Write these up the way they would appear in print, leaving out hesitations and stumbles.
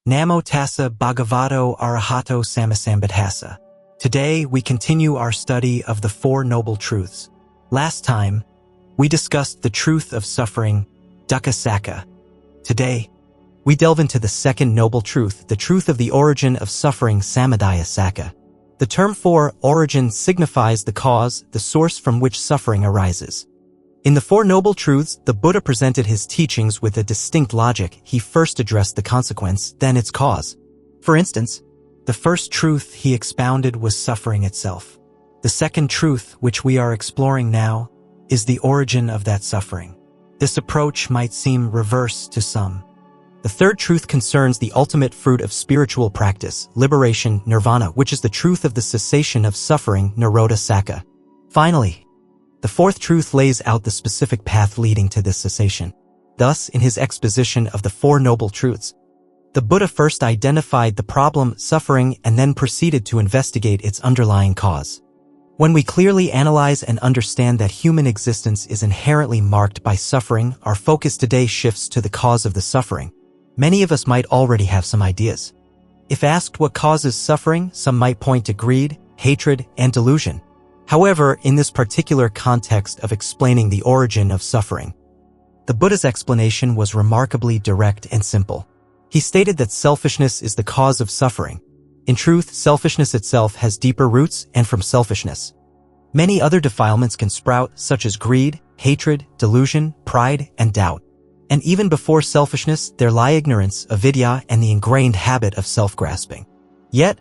Namo tassa bhagavato arahato sammasambuddhassa. Today, we continue our study of the Four Noble Truths. Last time, we discussed the truth of suffering, dukkha sacca. Today, we delve into the second noble truth, the truth of the origin of suffering, Samudāya Sacca. The term for origin signifies the cause, the source from which suffering arises. In the Four Noble Truths, the Buddha presented his teachings with a distinct logic. He first addressed the consequence, then its cause. For instance, the first truth he expounded was suffering itself. The second truth, which we are exploring now, is the origin of that suffering. This approach might seem reverse to some. The third truth concerns the ultimate fruit of spiritual practice, liberation, nirvana, which is the truth of the cessation of suffering, nirodha sacca. Finally, the fourth truth lays out the specific path leading to this cessation. Thus, in his exposition of the Four Noble Truths, the Buddha first identified the problem, suffering, and then proceeded to investigate its underlying cause. When we clearly analyze and understand that human existence is inherently marked by suffering, our focus today shifts to the cause of the suffering. Many of us might already have some ideas. If asked what causes suffering, some might point to greed, hatred, and delusion. However, in this particular context of explaining the origin of suffering, the Buddha's explanation was remarkably direct and simple. He stated that selfishness is the cause of suffering. In truth, selfishness itself has deeper roots, and from selfishness, many other defilements can sprout, such as greed, hatred, delusion, pride, and doubt. And even before selfishness, there lie ignorance, avidyā, and the ingrained habit of self-grasping. Yet,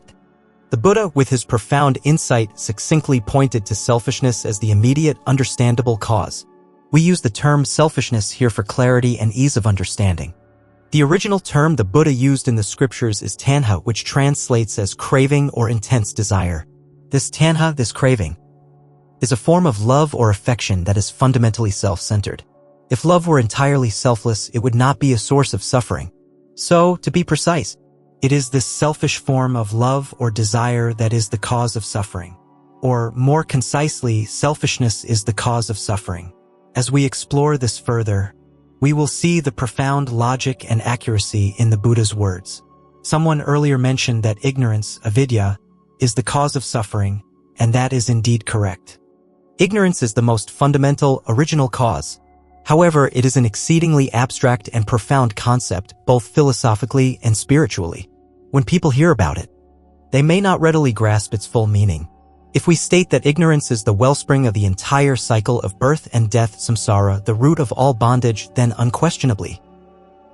the Buddha, with his profound insight, succinctly pointed to selfishness as the immediate, understandable cause. We use the term selfishness here for clarity and ease of understanding. The original term the Buddha used in the scriptures is Tanhā, which translates as craving or intense desire. This Tanhā, this craving, is a form of love or affection that is fundamentally self-centered. If love were entirely selfless, it would not be a source of suffering. So, to be precise, it is this selfish form of love or desire that is the cause of suffering. Or, more concisely, selfishness is the cause of suffering. As we explore this further, we will see the profound logic and accuracy in the Buddha's words. Someone earlier mentioned that ignorance, avidyā, is the cause of suffering, and that is indeed correct. Ignorance is the most fundamental, original cause. However, it is an exceedingly abstract and profound concept, both philosophically and spiritually. When people hear about it, they may not readily grasp its full meaning. If we state that ignorance is the wellspring of the entire cycle of birth and death, samsara, the root of all bondage, then unquestionably,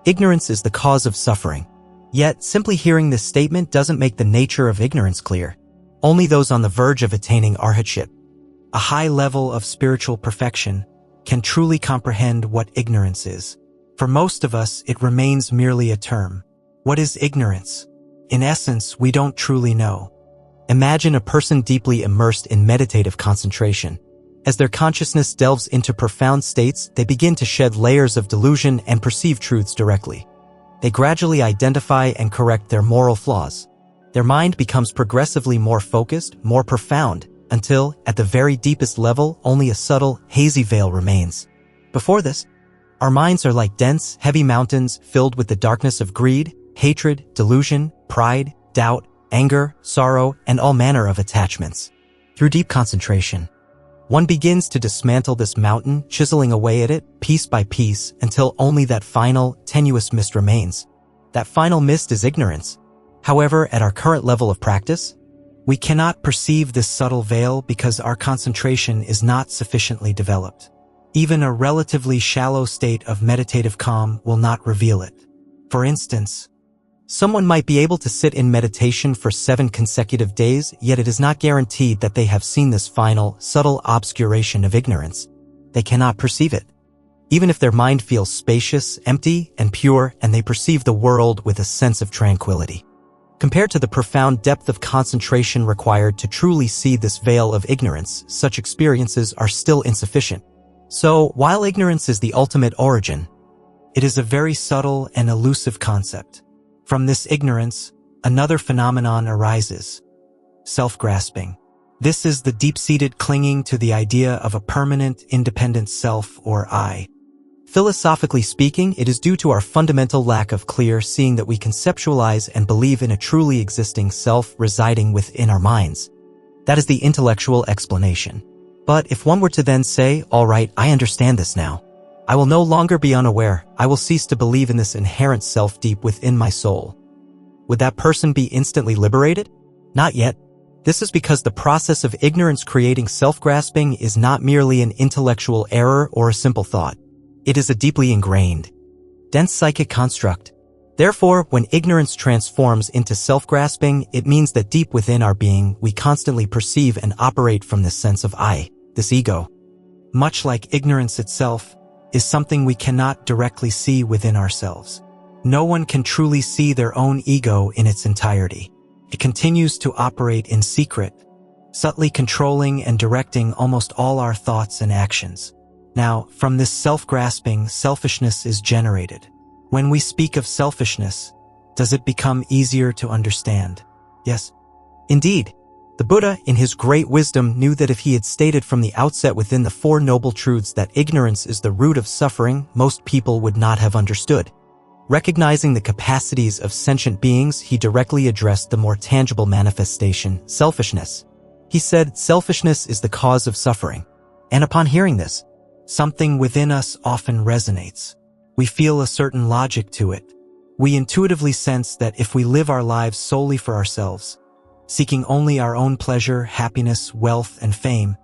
ignorance is the cause of suffering. Yet, simply hearing this statement doesn't make the nature of ignorance clear. Only those on the verge of attaining arhatship, a high level of spiritual perfection, can truly comprehend what ignorance is. For most of us, it remains merely a term. What is ignorance? In essence, we don't truly know. Imagine a person deeply immersed in meditative concentration. As their consciousness delves into profound states, they begin to shed layers of delusion and perceive truths directly. They gradually identify and correct their moral flaws. Their mind becomes progressively more focused, more profound, until, at the very deepest level, only a subtle, hazy veil remains. Before this, our minds are like dense, heavy mountains filled with the darkness of greed, hatred, delusion, pride, doubt, anger, sorrow, and all manner of attachments. Through deep concentration, one begins to dismantle this mountain, chiseling away at it, piece by piece, until only that final, tenuous mist remains. That final mist is ignorance. However, at our current level of practice, we cannot perceive this subtle veil because our concentration is not sufficiently developed. Even a relatively shallow state of meditative calm will not reveal it. For instance, someone might be able to sit in meditation for 7 consecutive days, yet it is not guaranteed that they have seen this final, subtle obscuration of ignorance. They cannot perceive it. Even if their mind feels spacious, empty, and pure, and they perceive the world with a sense of tranquility. Compared to the profound depth of concentration required to truly see this veil of ignorance, such experiences are still insufficient. So, while ignorance is the ultimate origin, it is a very subtle and elusive concept. From this ignorance, another phenomenon arises: self-grasping. This is the deep-seated clinging to the idea of a permanent, independent self or I. Philosophically speaking, it is due to our fundamental lack of clear seeing that we conceptualize and believe in a truly existing self residing within our minds. That is the intellectual explanation. But if one were to then say, all right, I understand this now. I will no longer be unaware. I will cease to believe in this inherent self deep within my soul. Would that person be instantly liberated? Not yet. This is because the process of ignorance creating self-grasping is not merely an intellectual error or a simple thought. It is a deeply ingrained, dense psychic construct. Therefore, when ignorance transforms into self-grasping, it means that deep within our being, we constantly perceive and operate from this sense of I, this ego. Much like ignorance itself, is something we cannot directly see within ourselves. No one can truly see their own ego in its entirety. It continues to operate in secret, subtly controlling and directing almost all our thoughts and actions. Now, from this self-grasping, selfishness is generated. When we speak of selfishness, does it become easier to understand? Yes. Indeed, the Buddha, in his great wisdom, knew that if he had stated from the outset within the Four Noble Truths that ignorance is the root of suffering, most people would not have understood. Recognizing the capacities of sentient beings, he directly addressed the more tangible manifestation, selfishness. He said, selfishness is the cause of suffering. And upon hearing this, something within us often resonates. We feel a certain logic to it. We intuitively sense that if we live our lives solely for ourselves, seeking only our own pleasure, happiness, wealth, and fame,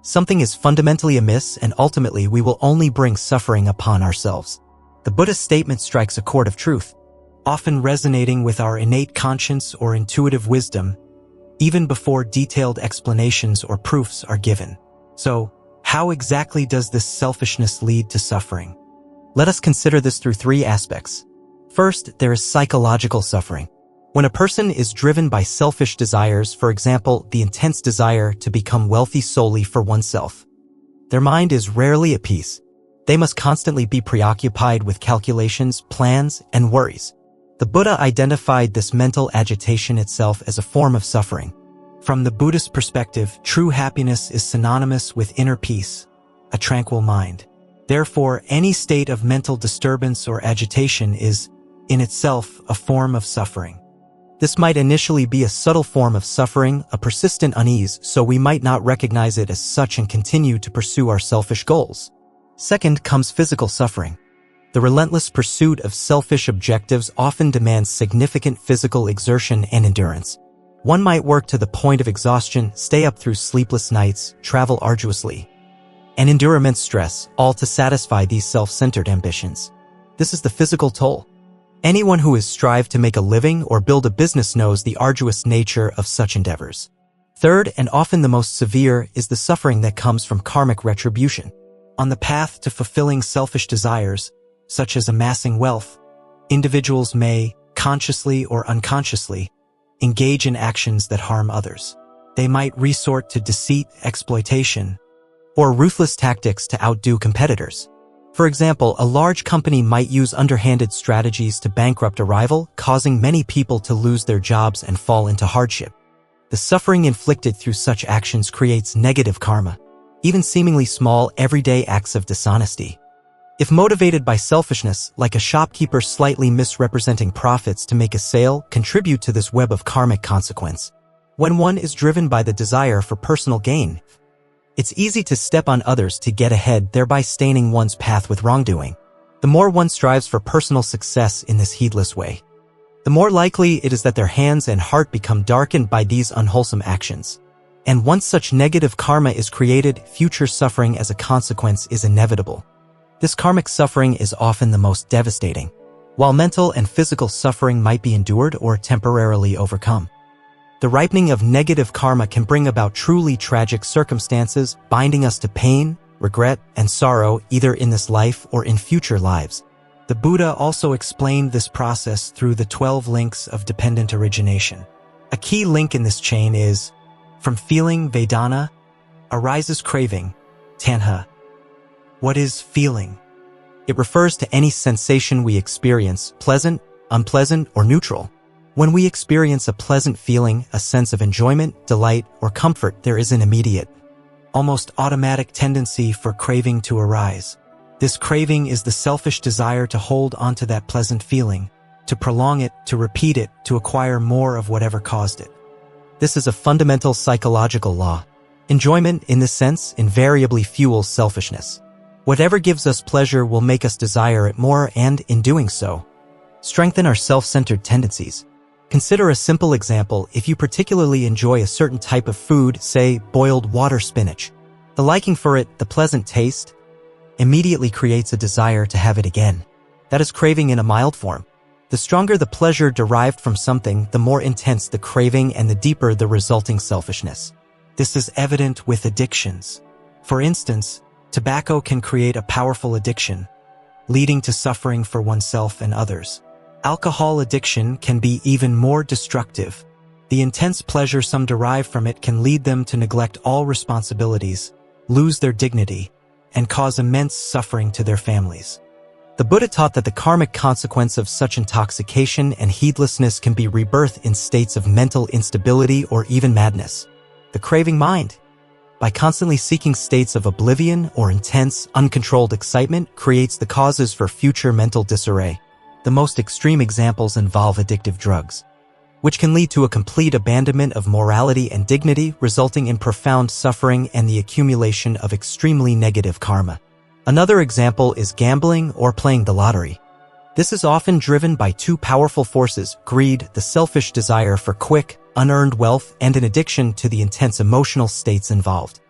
something is fundamentally amiss and ultimately we will only bring suffering upon ourselves. The Buddha's statement strikes a chord of truth, often resonating with our innate conscience or intuitive wisdom, even before detailed explanations or proofs are given. So, how exactly does this selfishness lead to suffering? Let us consider this through three aspects. First, there is psychological suffering. When a person is driven by selfish desires, for example, the intense desire to become wealthy solely for oneself, their mind is rarely at peace. They must constantly be preoccupied with calculations, plans, and worries. The Buddha identified this mental agitation itself as a form of suffering. From the Buddhist perspective, true happiness is synonymous with inner peace, a tranquil mind. Therefore, any state of mental disturbance or agitation is, in itself, a form of suffering. This might initially be a subtle form of suffering, a persistent unease, so we might not recognize it as such and continue to pursue our selfish goals. Second comes physical suffering. The relentless pursuit of selfish objectives often demands significant physical exertion and endurance. One might work to the point of exhaustion, stay up through sleepless nights, travel arduously, and endure immense stress, all to satisfy these self-centered ambitions. This is the physical toll. Anyone who has strived to make a living or build a business knows the arduous nature of such endeavors. Third, and often the most severe, is the suffering that comes from karmic retribution. On the path to fulfilling selfish desires, such as amassing wealth, individuals may, consciously or unconsciously, engage in actions that harm others. They might resort to deceit, exploitation, or ruthless tactics to outdo competitors. For example, a large company might use underhanded strategies to bankrupt a rival, causing many people to lose their jobs and fall into hardship. The suffering inflicted through such actions creates negative karma, even seemingly small, everyday acts of dishonesty. If motivated by selfishness, like a shopkeeper slightly misrepresenting profits to make a sale, contribute to this web of karmic consequence. When one is driven by the desire for personal gain, it's easy to step on others to get ahead, thereby staining one's path with wrongdoing. The more one strives for personal success in this heedless way, the more likely it is that their hands and heart become darkened by these unwholesome actions. And once such negative karma is created, future suffering as a consequence is inevitable. This karmic suffering is often the most devastating, while mental and physical suffering might be endured or temporarily overcome. The ripening of negative karma can bring about truly tragic circumstances, binding us to pain, regret, and sorrow either in this life or in future lives. The Buddha also explained this process through the 12 links of dependent origination. A key link in this chain is, from feeling, Vedanā, arises craving, Tanhā. What is feeling? It refers to any sensation we experience, pleasant, unpleasant, or neutral. When we experience a pleasant feeling, a sense of enjoyment, delight, or comfort, there is an immediate, almost automatic tendency for craving to arise. This craving is the selfish desire to hold onto that pleasant feeling, to prolong it, to repeat it, to acquire more of whatever caused it. This is a fundamental psychological law. Enjoyment, in this sense, invariably fuels selfishness. Whatever gives us pleasure will make us desire it more and, in doing so, strengthen our self-centered tendencies. Consider a simple example. If you particularly enjoy a certain type of food, say boiled water spinach, the liking for it, the pleasant taste, immediately creates a desire to have it again. That is craving in a mild form. The stronger the pleasure derived from something, the more intense the craving and the deeper the resulting selfishness. This is evident with addictions. For instance, tobacco can create a powerful addiction, leading to suffering for oneself and others. Alcohol addiction can be even more destructive. The intense pleasure some derive from it can lead them to neglect all responsibilities, lose their dignity, and cause immense suffering to their families. The Buddha taught that the karmic consequence of such intoxication and heedlessness can be rebirth in states of mental instability or even madness. The craving mind, by constantly seeking states of oblivion or intense, uncontrolled excitement, creates the causes for future mental disarray. The most extreme examples involve addictive drugs, which can lead to a complete abandonment of morality and dignity, resulting in profound suffering and the accumulation of extremely negative karma. Another example is gambling or playing the lottery. This is often driven by two powerful forces: greed, the selfish desire for quick, unearned wealth, and an addiction to the intense emotional states involved.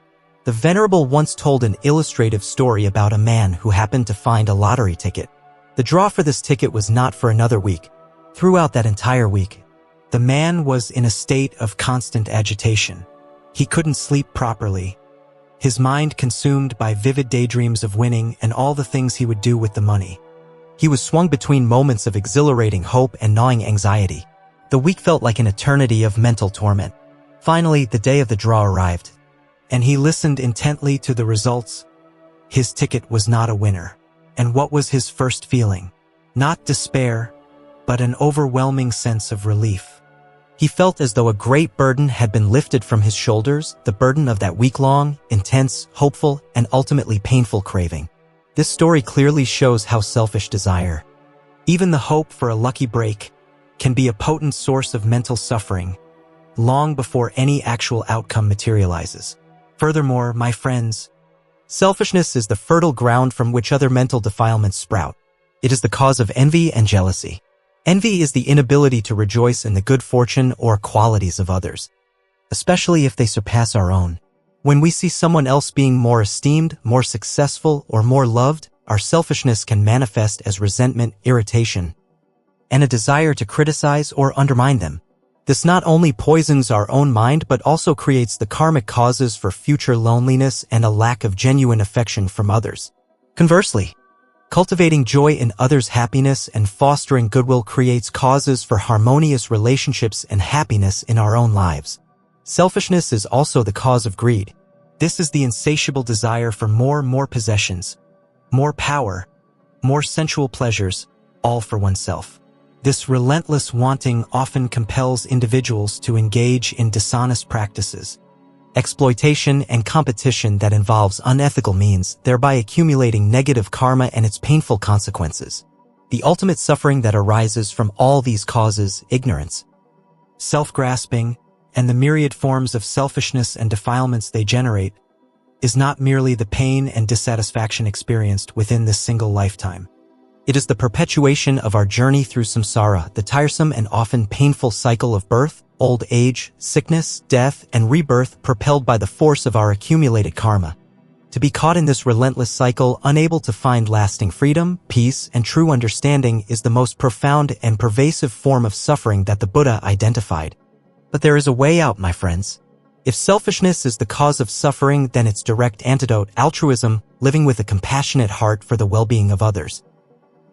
The Venerable once told an illustrative story about a man who happened to find a lottery ticket. The draw for this ticket was not for another week. Throughout that entire week, the man was in a state of constant agitation. He couldn't sleep properly, his mind consumed by vivid daydreams of winning and all the things he would do with the money. He was swung between moments of exhilarating hope and gnawing anxiety. The week felt like an eternity of mental torment. Finally, the day of the draw arrived, and he listened intently to the results. His ticket was not a winner. And what was his first feeling? Not despair, but an overwhelming sense of relief. He felt as though a great burden had been lifted from his shoulders, the burden of that week-long, intense, hopeful, and ultimately painful craving. This story clearly shows how selfish desire, even the hope for a lucky break, can be a potent source of mental suffering, long before any actual outcome materializes. Furthermore, my friends, selfishness is the fertile ground from which other mental defilements sprout. It is the cause of envy and jealousy. Envy is the inability to rejoice in the good fortune or qualities of others, especially if they surpass our own. When we see someone else being more esteemed, more successful, or more loved, our selfishness can manifest as resentment, irritation, and a desire to criticize or undermine them. This not only poisons our own mind but also creates the karmic causes for future loneliness and a lack of genuine affection from others. Conversely, cultivating joy in others' happiness and fostering goodwill creates causes for harmonious relationships and happiness in our own lives. Selfishness is also the cause of greed. This is the insatiable desire for more possessions, more power, more sensual pleasures, all for oneself. This relentless wanting often compels individuals to engage in dishonest practices, exploitation, and competition that involves unethical means, thereby accumulating negative karma and its painful consequences. The ultimate suffering that arises from all these causes, ignorance, self-grasping, and the myriad forms of selfishness and defilements they generate, is not merely the pain and dissatisfaction experienced within this single lifetime. It is the perpetuation of our journey through samsara, the tiresome and often painful cycle of birth, old age, sickness, death, and rebirth propelled by the force of our accumulated karma. To be caught in this relentless cycle, unable to find lasting freedom, peace, and true understanding is the most profound and pervasive form of suffering that the Buddha identified. But there is a way out, my friends. If selfishness is the cause of suffering, then its direct antidote, altruism, living with a compassionate heart for the well-being of others.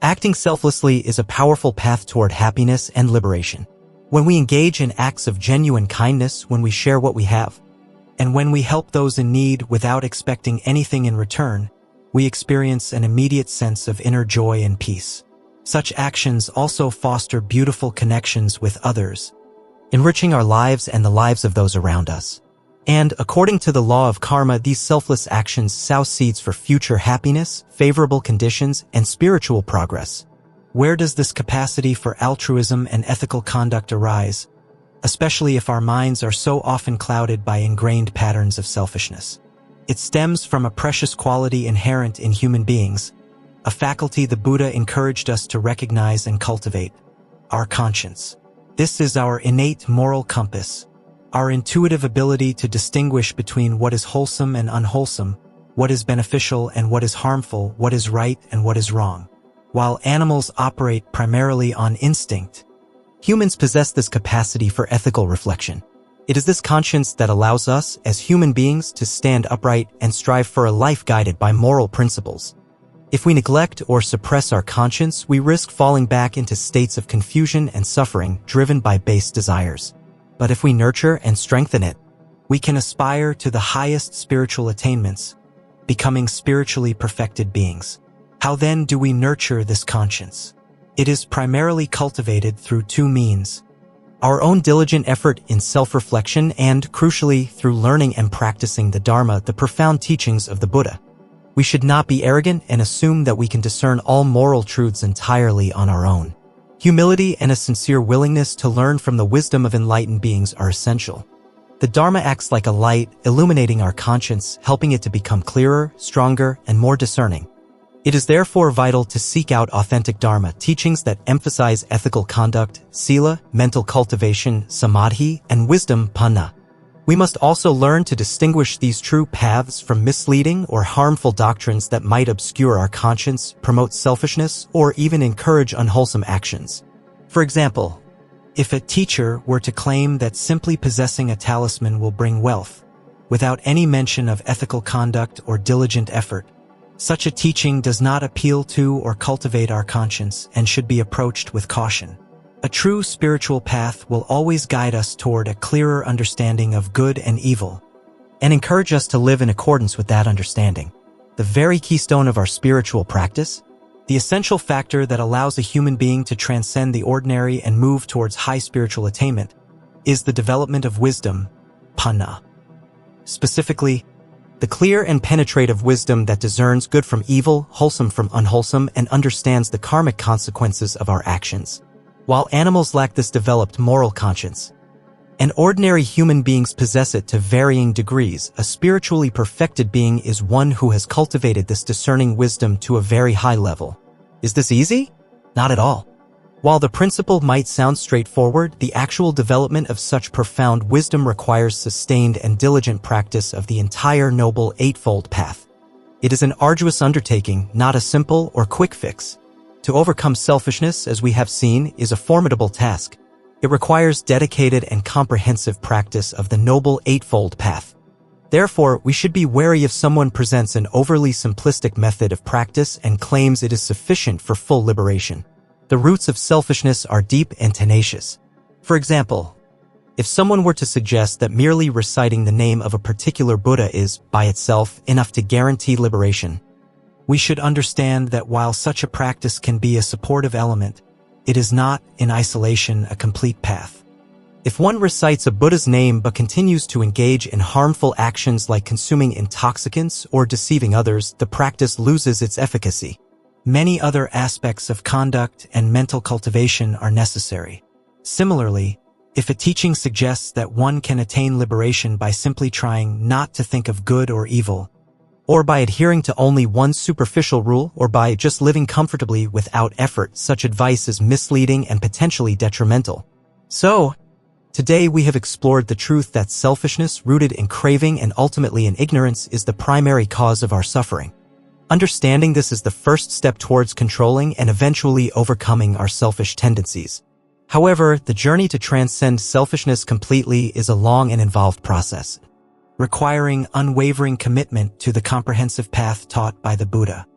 Acting selflessly is a powerful path toward happiness and liberation. When we engage in acts of genuine kindness, when we share what we have, and when we help those in need without expecting anything in return, we experience an immediate sense of inner joy and peace. Such actions also foster beautiful connections with others, enriching our lives and the lives of those around us. And according to the law of karma, these selfless actions sow seeds for future happiness, favorable conditions, and spiritual progress. Where does this capacity for altruism and ethical conduct arise, especially if our minds are so often clouded by ingrained patterns of selfishness? It stems from a precious quality inherent in human beings, a faculty the Buddha encouraged us to recognize and cultivate: our conscience. This is our innate moral compass, our intuitive ability to distinguish between what is wholesome and unwholesome, what is beneficial and what is harmful, what is right and what is wrong. While animals operate primarily on instinct, humans possess this capacity for ethical reflection. It is this conscience that allows us, as human beings, to stand upright and strive for a life guided by moral principles. If we neglect or suppress our conscience, we risk falling back into states of confusion and suffering driven by base desires. But if we nurture and strengthen it, we can aspire to the highest spiritual attainments, becoming spiritually perfected beings. How then do we nurture this conscience? It is primarily cultivated through two means: our own diligent effort in self-reflection and, crucially, through learning and practicing the Dharma, the profound teachings of the Buddha. We should not be arrogant and assume that we can discern all moral truths entirely on our own. Humility and a sincere willingness to learn from the wisdom of enlightened beings are essential. The Dharma acts like a light, illuminating our conscience, helping it to become clearer, stronger, and more discerning. It is therefore vital to seek out authentic Dharma teachings that emphasize ethical conduct, sila, mental cultivation, samadhi, and wisdom, Tanhā. We must also learn to distinguish these true paths from misleading or harmful doctrines that might obscure our conscience, promote selfishness, or even encourage unwholesome actions. For example, if a teacher were to claim that simply possessing a talisman will bring wealth, without any mention of ethical conduct or diligent effort, such a teaching does not appeal to or cultivate our conscience and should be approached with caution. A true spiritual path will always guide us toward a clearer understanding of good and evil, and encourage us to live in accordance with that understanding. The very keystone of our spiritual practice, the essential factor that allows a human being to transcend the ordinary and move towards high spiritual attainment, is the development of wisdom, Tanhā. Specifically, the clear and penetrative wisdom that discerns good from evil, wholesome from unwholesome, and understands the karmic consequences of our actions. While animals lack this developed moral conscience, and ordinary human beings possess it to varying degrees, a spiritually perfected being is one who has cultivated this discerning wisdom to a very high level. Is this easy? Not at all. While the principle might sound straightforward, the actual development of such profound wisdom requires sustained and diligent practice of the entire Noble Eightfold Path. It is an arduous undertaking, not a simple or quick fix. To overcome selfishness, as we have seen, is a formidable task. It requires dedicated and comprehensive practice of the Noble Eightfold Path. Therefore, we should be wary if someone presents an overly simplistic method of practice and claims it is sufficient for full liberation. The roots of selfishness are deep and tenacious. For example, if someone were to suggest that merely reciting the name of a particular Buddha is, by itself, enough to guarantee liberation, we should understand that while such a practice can be a supportive element, it is not, in isolation, a complete path. If one recites a Buddha's name but continues to engage in harmful actions like consuming intoxicants or deceiving others, the practice loses its efficacy. Many other aspects of conduct and mental cultivation are necessary. Similarly, if a teaching suggests that one can attain liberation by simply trying not to think of good or evil, or by adhering to only one superficial rule, or by just living comfortably without effort, such advice is misleading and potentially detrimental. So, today we have explored the truth that selfishness, rooted in craving and ultimately in ignorance, is the primary cause of our suffering. Understanding this is the first step towards controlling and eventually overcoming our selfish tendencies. However, the journey to transcend selfishness completely is a long and involved process, requiring unwavering commitment to the comprehensive path taught by the Buddha.